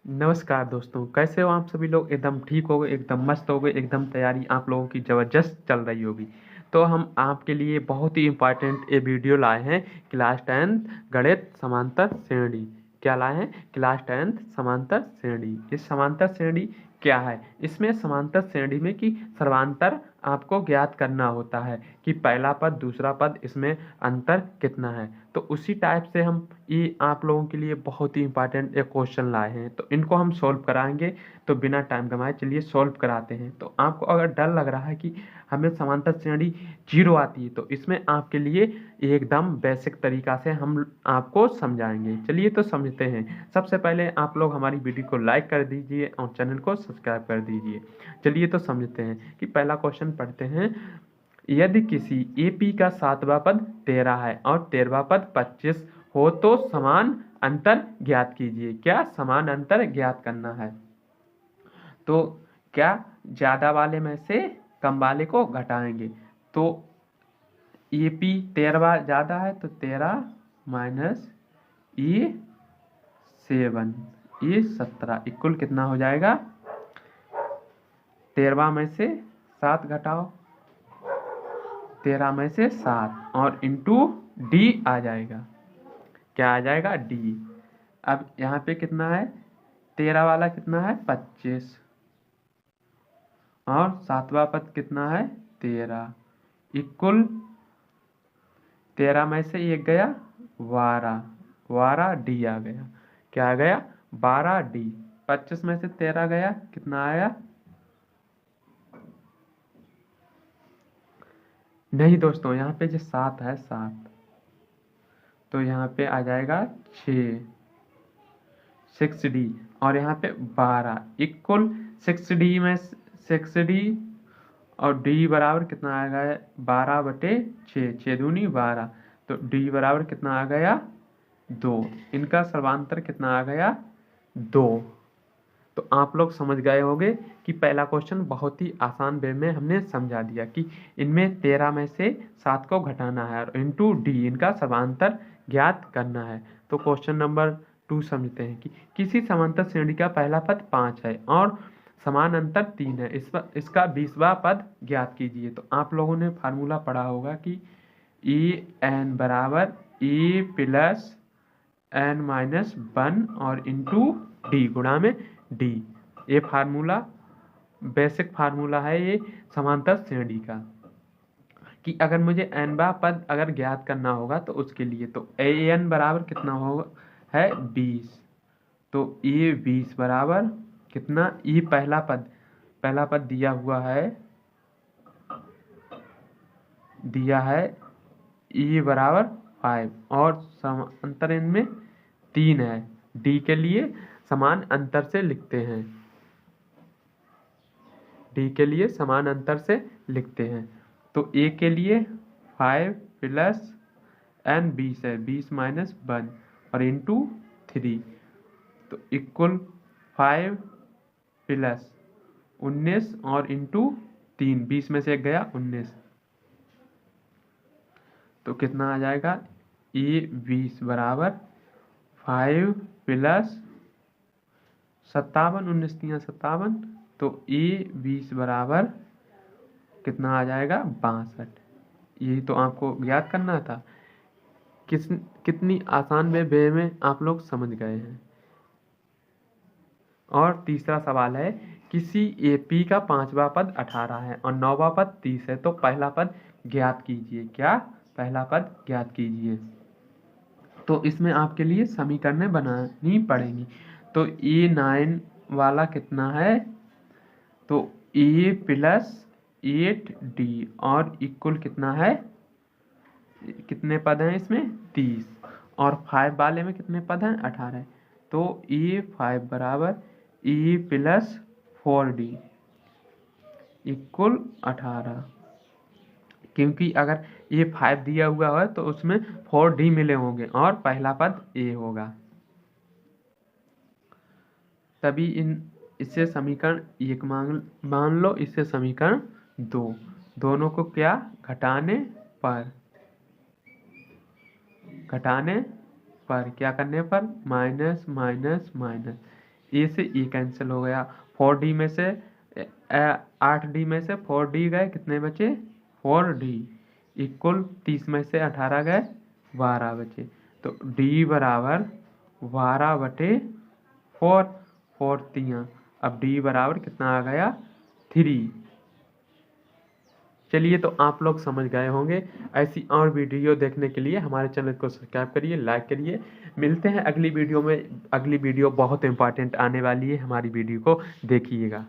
नमस्कार दोस्तों, कैसे हो आप सभी लोग? एकदम ठीक हो गए, एकदम मस्त हो गए, एकदम तैयारी आप लोगों की ज़बरदस्त चल रही होगी। तो हम आपके लिए बहुत ही इम्पोर्टेंट ये वीडियो लाए हैं। क्लास 10th गणित समांतर श्रेणी। क्या लाए हैं? क्लास 10th समांतर श्रेणी। इस समांतर श्रेणी क्या है? इसमें समांतर श्रेणी में कि सर्वांतर आपको ज्ञात करना होता है कि पहला पद दूसरा पद इसमें अंतर कितना है। तो उसी टाइप से हम ये आप लोगों के लिए बहुत ही इंपॉर्टेंट एक क्वेश्चन लाए हैं, तो इनको हम सॉल्व कराएंगे। तो बिना टाइम गंवाए चलिए सॉल्व कराते हैं। तो आपको अगर डर लग रहा है कि हमें समांतर श्रेणी जीरो आती है, तो इसमें आपके लिए एकदम बेसिक तरीका से हम आपको समझाएंगे। चलिए तो समझते हैं। सबसे पहले आप लोग हमारी वीडियो को लाइक कर दीजिए और चैनल को सब्सक्राइब कर दीजिए। चलिए तो समझते हैं कि पहला क्वेश्चन पढ़ते हैं। यदि किसी एपी का 7वां पद 13 है और 13वां पद 25 हो तो समान अंतर ज्ञात कीजिए। क्या समान अंतर ज्ञात करना है? तो क्या ज्यादा वाले में से कम वाले को घटाएंगे। तो एपी 13वां ज्यादा है तो 13 माइनस ए 7 ये 17 इक्वल कितना हो जाएगा? 13वां में से 7 घटाओ, 13 में से 7 और इंटू डी आ जाएगा। क्या आ जाएगा? डी। अब यहाँ पे कितना है? 13 वाला कितना है? 25 और 7वां पद कितना है? 13 इक्वल 13 में से एक गया 12, 12 डी आ गया। क्या आ गया? 12 डी। 25 में से 13 गया कितना आया? नहीं दोस्तों, यहाँ पे जो 7 है 7, तो यहाँ पे आ जाएगा 6, 6D और यहाँ पे 12 इक्वल 6D में 6D और D बराबर कितना आ गया? 12/6, 6 दूनी 12, तो D बराबर कितना आ गया? 2। इनका सर्वांतर कितना आ गया? 2। तो आप लोग समझ गए होंगे कि पहला क्वेश्चन बहुत ही आसान वे में हमने समझा दिया कि इनमें 13 में से 7 को घटाना है और इंटू डी इनका समांतर ज्ञात करना है। तो क्वेश्चन नंबर 2 समझते हैं कि किसी समांतर श्रेणी का पहला पद 5 है और समान अंतर 3 है। इसका 20वां पद ज्ञात कीजिए। तो आप लोगों ने फार्मूला पढ़ा होगा कि ए एन बराबर ए प्लस एन माइनस 1 और इंटू डी गुणा में डी। ये फार्मूला बेसिक फार्मूला है ये समांतर श्रेणी का कि अगर मुझे एनवा पद अगर ज्ञात करना होगा तो उसके लिए तो ए एन बराबर कितना होगा? है 20। तो ये 20 बराबर कितना? ये पहला पद दिया है ई बराबर 5 और समांतर इनमें 3 है। डी के लिए समान अंतर से लिखते हैं। डी के लिए समान अंतर से लिखते हैं। तो ए के लिए 5 प्लस एन 20 है, 20 माइनस 1 और इंटू 3, तो इक्वल 5 प्लस 19 और इंटू 3, 20 में से एक गया 19, तो कितना आ जाएगा? ए 20 बराबर 5 प्लस 57, 19 तिया 57, तो ए 20 बराबर कितना आ जाएगा? 62। यही तो आपको ज्ञात करना था। कितनी आसान वे में आप लोग समझ गए हैं। और तीसरा सवाल है, किसी एपी का 5वां पद 18 है और 9वां पद 30 है तो पहला पद ज्ञात कीजिए। क्या? पहला पद ज्ञात कीजिए। तो इसमें आपके लिए समीकरणें बनानी पड़ेंगी। तो ए9 वाला कितना है? तो ए प्लस 8D और इक्वल कितना है? कितने पद हैं इसमें? 30 और 5 वाले में कितने पद हैं? 18। तो E5 बराबर E प्लस 4D इक्वल 18, क्योंकि अगर ये 5 दिया हुआ है तो उसमें 4D मिले होंगे और पहला पद A होगा, तभी इससे समीकरण 1 मान लो, इससे समीकरण 2। दोनों को क्या घटाने पर क्या करने पर? माइनस माइनस माइनस ए से ए कैंसिल हो गया। 4D में से 8D में से 4D गए, कितने बचे? 4D इक्वल 30 में से 18 गए, 12 बचे। तो D बराबर 12/4, 4 3। अब D बराबर कितना आ गया? 3। चलिए, तो आप लोग समझ गए होंगे। ऐसी और वीडियो देखने के लिए हमारे चैनल को सब्सक्राइब करिए, लाइक करिए। मिलते हैं अगली वीडियो में। अगली वीडियो बहुत इंपॉर्टेंट आने वाली है, हमारी वीडियो को देखिएगा।